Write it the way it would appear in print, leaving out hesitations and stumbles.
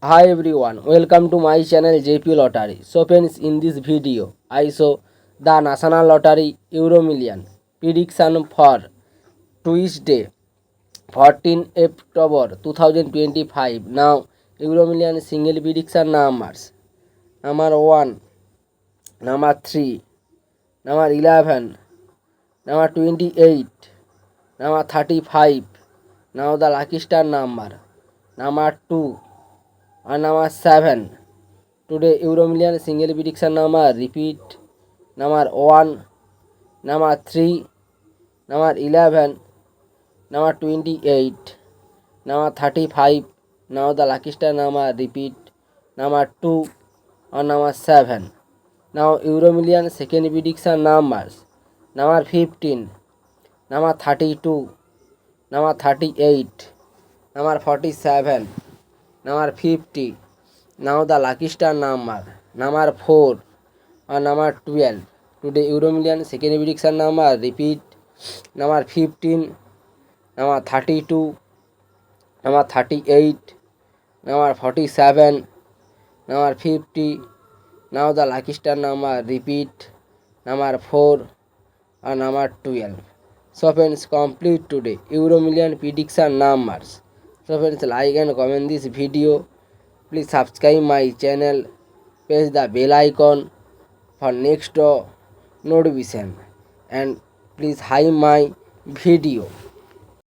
Hi everyone, welcome to my channel JP Lottery. So friends, in this video, I show the National Lottery Euro Million prediction for Tuesday, 14 October 2025. Now, Euro Million single prediction numbers: number 1, number 3, number 11, number 28, number 35. Now the lucky star number 2, and number 7. Today Euro Million single prediction number repeat: number 1, number 3, number 11, number 28, number 35. Now the lucky star number repeat: number 2 and number 7. Now Euro Million second prediction numbers: number 15, number 32, number 38, number 47, number 50. Now the lucky star number 4 and number 12. Today Euro Million second prediction number repeat: number 15, number 32, number 38, number 47, number 50. Now the lucky star number repeat: number 4 and number 12. So friends, complete today Euro Million prediction numbers. So friends, like and comment this video. Please subscribe my channel, press the bell icon for next notification, and please like my video.